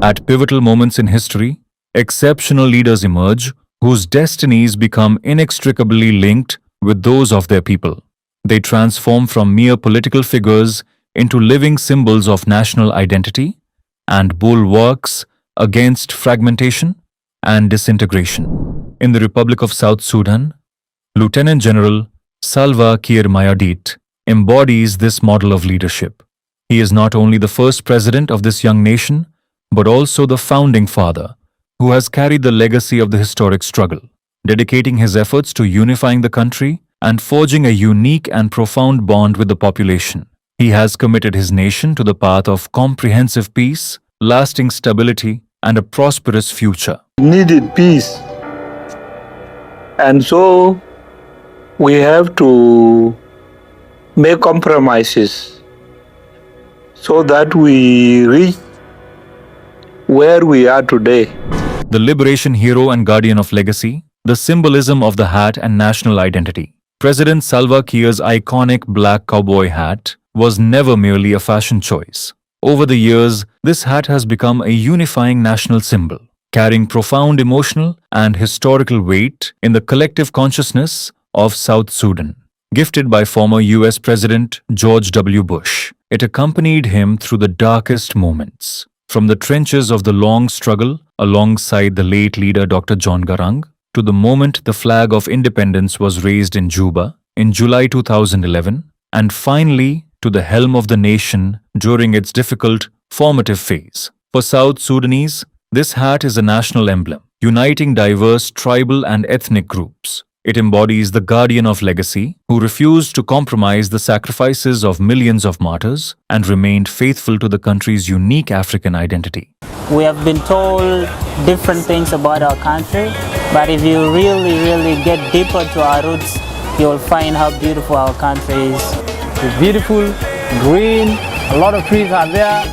At pivotal moments in history, exceptional leaders emerge whose destinies become inextricably linked with those of their people. They transform from mere political figures into living symbols of national identity and bulwarks against fragmentation and disintegration. In the Republic of South Sudan, Lieutenant General Salva Kiir Mayardit embodies this model of leadership. He is not only the first president of this young nation, but also the founding father who has carried the legacy of the historic struggle, dedicating his efforts to unifying the country and forging a unique and profound bond with the population. He has committed his nation to the path of comprehensive peace, lasting stability, and a prosperous future. Needed peace. And so we have to make compromises so that we reach where we are today. The liberation hero and guardian of legacy, the symbolism of the hat and national identity. President Salva Kiir's iconic black cowboy hat was never merely a fashion choice. Over the years, this hat has become a unifying national symbol, carrying profound emotional and historical weight in the collective consciousness of South Sudan. Gifted by former US President George W. Bush, it accompanied him through the darkest moments. From the trenches of the long struggle alongside the late leader Dr. John Garang, to the moment the flag of independence was raised in Juba in July 2011, and finally to the helm of the nation during its difficult, formative phase. For South Sudanese, this hat is a national emblem, uniting diverse tribal and ethnic groups. It embodies the guardian of legacy who refused to compromise the sacrifices of millions of martyrs and remained faithful to the country's unique African identity. We have been told different things about our country, but if you really get deeper to our roots, you'll find how beautiful our country is. It's beautiful, green, a lot of trees are there,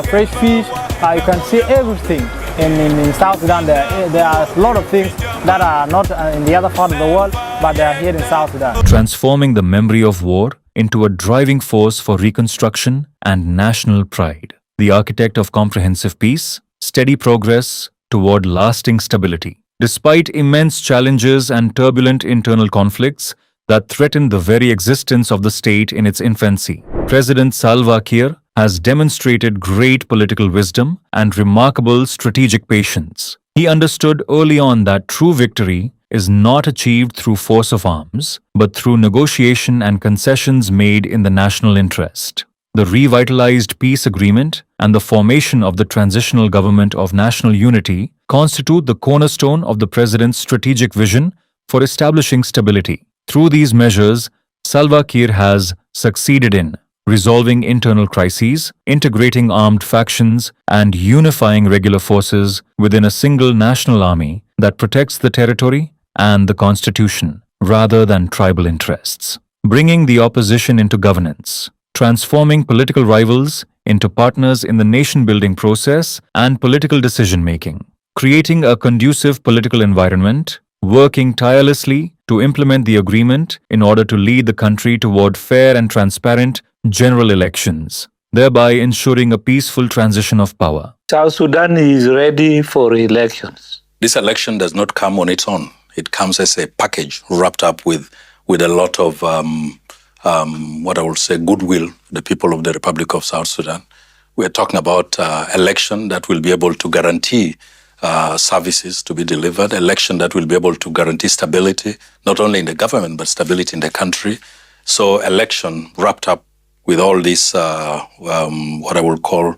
fresh fish, you can see everything. In South Sudan, there are a lot of things that are not in the other part of the world, but they are here in South Sudan. Transforming the memory of war into a driving force for reconstruction and national pride. The architect of comprehensive peace, steady progress toward lasting stability. Despite immense challenges and turbulent internal conflicts that threatened the very existence of the state in its infancy, President Salva Kiir has demonstrated great political wisdom and remarkable strategic patience. He understood early on that true victory is not achieved through force of arms, but through negotiation and concessions made in the national interest. The revitalized peace agreement and the formation of the transitional government of national unity constitute the cornerstone of the president's strategic vision for establishing stability. Through these measures, Salva Kiir has succeeded in resolving internal crises, integrating armed factions, and unifying regular forces within a single national army that protects the territory and the constitution, rather than tribal interests. Bringing the opposition into governance, transforming political rivals into partners in the nation-building process and political decision-making, creating a conducive political environment, working tirelessly to implement the agreement in order to lead the country toward fair and transparent general elections, thereby ensuring a peaceful transition of power. South Sudan is ready for elections. This election does not come on its own. It comes as a package wrapped up with a lot of what I would say goodwill, the people of the Republic of South Sudan. We're talking about election that will be able to guarantee services to be delivered, election that will be able to guarantee stability, not only in the government, but stability in the country. So election wrapped up with all this, what I would call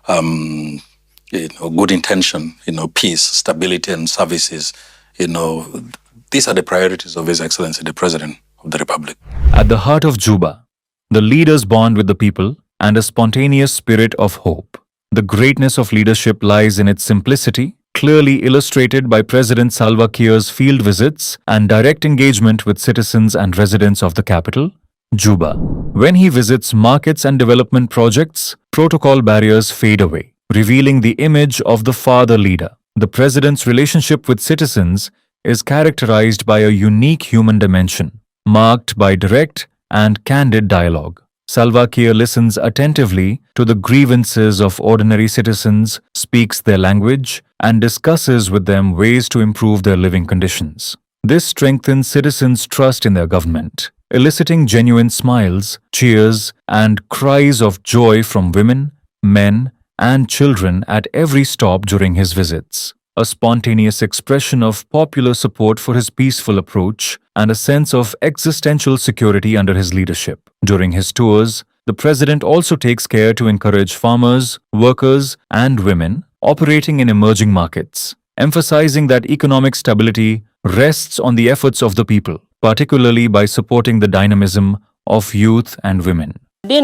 good intention, peace, stability, and services. These are the priorities of His Excellency, the President of the Republic. At the heart of Juba, the leaders bond with the people and a spontaneous spirit of hope. The greatness of leadership lies in its simplicity, clearly illustrated by President Salva Kiir's field visits and direct engagement with citizens and residents of the capital, Juba. When he visits markets and development projects, protocol barriers fade away, revealing the image of the father leader. The president's relationship with citizens is characterized by a unique human dimension, marked by direct and candid dialogue. Salva Kiir listens attentively to the grievances of ordinary citizens, speaks their language, and discusses with them ways to improve their living conditions. This strengthens citizens' trust in their government, eliciting genuine smiles, cheers, and cries of joy from women, men, and children at every stop during his visits. A spontaneous expression of popular support for his peaceful approach and a sense of existential security under his leadership. During his tours, the president also takes care to encourage farmers, workers, and women operating in emerging markets, emphasizing that economic stability rests on the efforts of the people, particularly by supporting the dynamism of youth and women. Right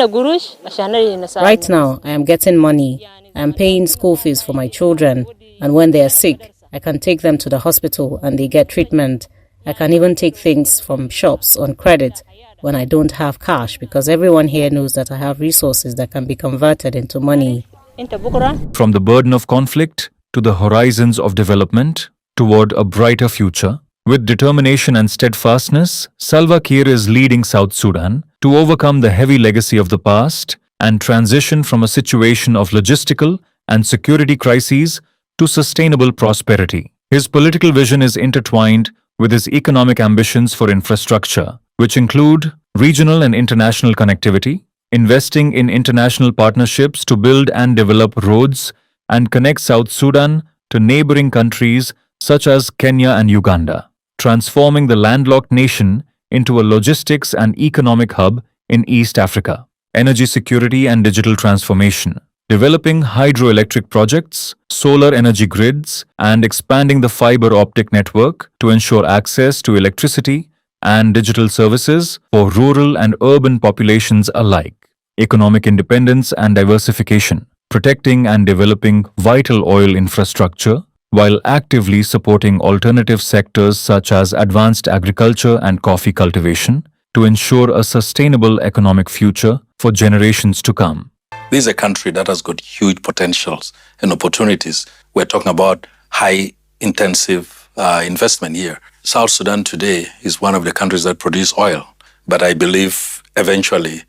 now, I am getting money. I am paying school fees for my children, and when they are sick, I can take them to the hospital and they get treatment. I can even take things from shops on credit when I don't have cash, because everyone here knows that I have resources that can be converted into money. From the burden of conflict to the horizons of development toward a brighter future, with determination and steadfastness, Salva Kiir is leading South Sudan to overcome the heavy legacy of the past and transition from a situation of logistical and security crises to sustainable prosperity. His political vision is intertwined with his economic ambitions for infrastructure, which include regional and international connectivity, investing in international partnerships to build and develop roads and connect South Sudan to neighboring countries such as Kenya and Uganda, transforming the landlocked nation into a logistics and economic hub in East Africa. Energy security and digital transformation, developing hydroelectric projects, solar energy grids, and expanding the fiber optic network to ensure access to electricity and digital services for rural and urban populations alike. Economic independence and diversification, protecting and developing vital oil infrastructure while actively supporting alternative sectors such as advanced agriculture and coffee cultivation to ensure a sustainable economic future for generations to come. This is a country that has got huge potentials and opportunities. We're talking about high intensive investment here. South Sudan today is one of the countries that produce oil, but I believe eventually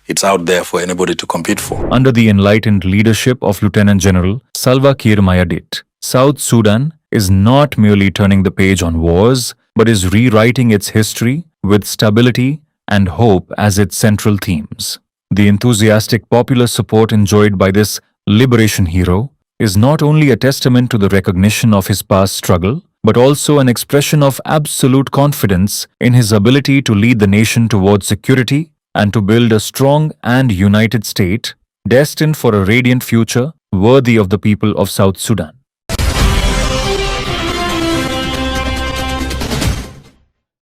it's out there for anybody to compete for. Under the enlightened leadership of Lieutenant General Salva Kiir Mayardit, South Sudan is not merely turning the page on wars, but is rewriting its history with stability and hope as its central themes. The enthusiastic popular support enjoyed by this liberation hero is not only a testament to the recognition of his past struggle, but also an expression of absolute confidence in his ability to lead the nation towards security and to build a strong and united state destined for a radiant future worthy of the people of South Sudan.